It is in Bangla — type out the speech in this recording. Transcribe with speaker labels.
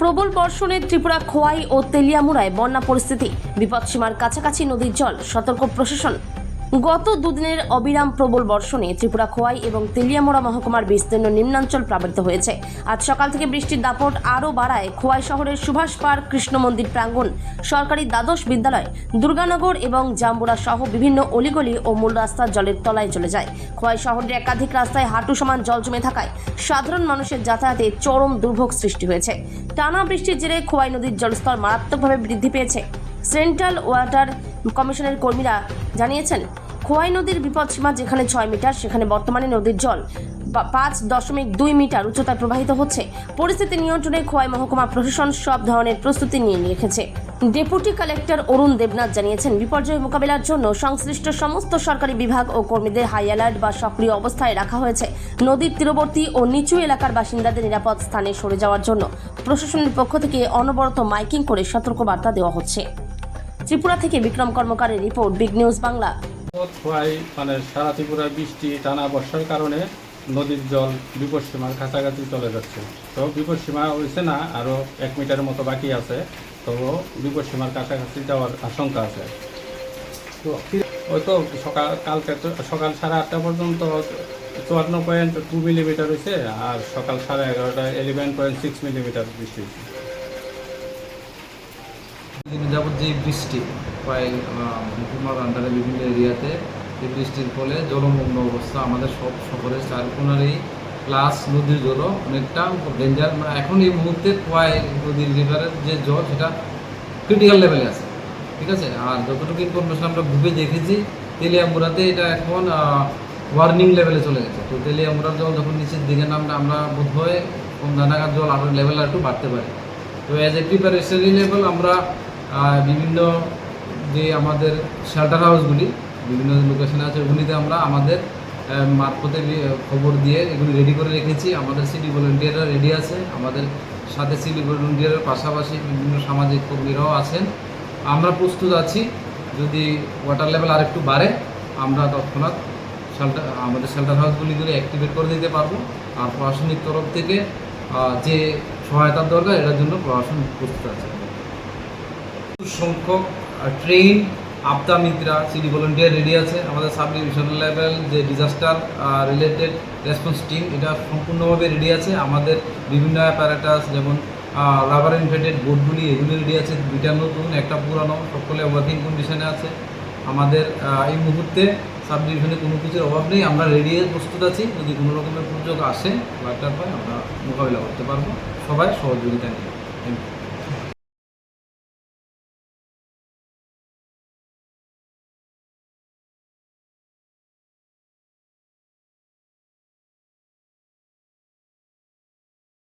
Speaker 1: প্রবল বর্ষণে ত্রিপুরা খোয়াই ও তেলিয়ামুড়ায় বন্যা পরিস্থিতি, বিপদসীমার কাছাকাছি নদীর জল, সতর্ক প্রশাসন। গত দুদিনের অবিরাম প্রবল বর্ষণে ত্রিপুরা খোয়াই এবং তেলিয়ামুড়া মহকুমার বিস্তীর্ণ নিম্নাঞ্চল প্লাবিত হয়েছে। আজ সকাল থেকে বৃষ্টির দাপট আরও বাড়ায় খোয়াই শহরের সুভাষ পার্ক, কৃষ্ণ মন্দির প্রাঙ্গণ, সরকারি দ্বাদশ বিদ্যালয়, দুর্গানগর এবং জাম্বুরা সহ বিভিন্ন অলিগলি ও মূল রাস্তা জলের তলায় চলে যায়। খোয়াই শহরের একাধিক রাস্তায় হাঁটু সমান জল জমে থাকায় সাধারণ মানুষের যাতায়াতে চরম দুর্ভোগ সৃষ্টি হয়েছে। টানা বৃষ্টির জেরে খোয়াই নদীর জলস্তর মারাত্মকভাবে বৃদ্ধি পেয়েছে। সেন্ট্রাল ওয়াটার কমিশনের কর্মীরা জানিয়েছেন, খোয়াই নদীর বিপদসীমা যেখানে 6 মিটার, সেখানে বর্তমানে নদীর জল 5.2 মিটার উচ্চতায় প্রবাহিত হচ্ছে। পরিস্থিতি নিয়ন্ত্রণে খোয়াই মহকুমা প্রশাসন সব ধরনের প্রস্তুতি নিয়ে রেখেছে। ডেপুটি কালেক্টর অরুণ দেবনাথ জানিয়েছেন, বিপর্যয় মোকাবিলার জন্য সংশ্লিষ্ট সমস্ত সরকারি বিভাগ ও কর্মীদের হাই অ্যালার্ট বা সক্রিয় অবস্থায় রাখা হয়েছে। নদীর তীরবর্তী ও নিচু এলাকার বাসিন্দাদের নিরাপদ স্থানে সরে যাওয়ার জন্য প্রশাসনের পক্ষ থেকে অনবরত মাইকিং করে সতর্কবার্তা দেওয়া হচ্ছে। ত্রিপুরা থেকে বিক্রম কর্মকারের report, big news Bangla.
Speaker 2: Khowai সারা ত্রিপুরায় বৃষ্টি টানা বর্ষার কারণে নদীর জল বিপদসীমার কাছাকাছি চলে যাচ্ছে। তো বিপদসীমা হয়েছে না, আরও 1 মিটারের মতো বাকি আছে, তো বিপদসীমার কাছাকাছি যাওয়ার আশঙ্কা আছে। তো ওই তো কালকে সকাল 8:30 পর্যন্ত 54.2 মিলিমিটার হয়েছে, আর সকাল 11:30টায় 11.6 মিলিমিটার বৃষ্টি হয়েছে।
Speaker 3: যাবত যে বৃষ্টি প্রায় মহকুমার আন্ডারে বিভিন্ন এরিয়াতে এই বৃষ্টির ফলে জলমগ্ন অবস্থা আমাদের সব শহরের চারকোনারই, প্লাস নদীর জলও অনেকটা ডেঞ্জার। এখন এই মুহূর্তে খোয়াই নদীর রিভারের যে জল সেটা ক্রিটিক্যাল লেভেলে আছে, ঠিক আছে। আর যতটুকু ইনফরমেশন আমরা ঘুরে দেখেছি, তেলিয়ামুড়াতে এটা এখন ওয়ার্নিং লেভেলে চলে গেছে। তো তেলিয়ামুড়ার জল যখন নিচের দিকে নামলে আমরা বোধ হয় নানাগার জল আরও লেভেল একটু বাড়তে পারে। তো অ্যাজ এ প্রিপারেশনারি লেভেল আমরা বিভিন্ন যে আমাদের শেল্টার হাউসগুলি বিভিন্ন লোকেশনে আছে, ওগুলিতে আমরা আমাদের মারফতে খবর দিয়ে এগুলি রেডি করে রেখেছি। আমাদের সিটি ভলেন্টিয়াররা রেডি আছে, আমাদের সাথে সিটি ভলেন্টিয়ারের পাশাপাশি বিভিন্ন সামাজিক কর্মীরাও আছেন। আমরা প্রস্তুত আছি, যদি ওয়াটার লেভেল আর একটু বাড়ে আমরা তৎক্ষণাৎ আমাদের শেল্টার হাউসগুলিগুলি অ্যাক্টিভেট করে দিতে পারবো। আর প্রশাসনিক তরফ থেকে যে সহায়তার দরকার এটার জন্য প্রশাসন প্রস্তুত আছে। সংখ্যক trained Aapda Mitra city volunteer ready আছে। আমাদের সাব ডিভিশনাল লেভেল যে ডিজাস্টার রিলেটেড রেসপন্স টিম এটা সম্পূর্ণভাবে রেডি আছে। আমাদের বিভিন্ন অ্যাপারেটাস যেমন রাবার ইনফেটেড বোটগুলি এগুলি রেডি আছে, 2টা নতুন, 1টা পুরানো, সকলে ওয়ার্কিং কন্ডিশনে আছে। আমাদের এই মুহূর্তে সাব ডিভিশনে কোনো কিছুর অভাব নেই, আমরা রেডি প্রস্তুত আছি। যদি কোনো রকমের দুর্যোগ আসে বা একটা হয় আমরা মোকাবিলা করতে পারবো, সবাই সহযোগিতা নিয়ে। Thank you.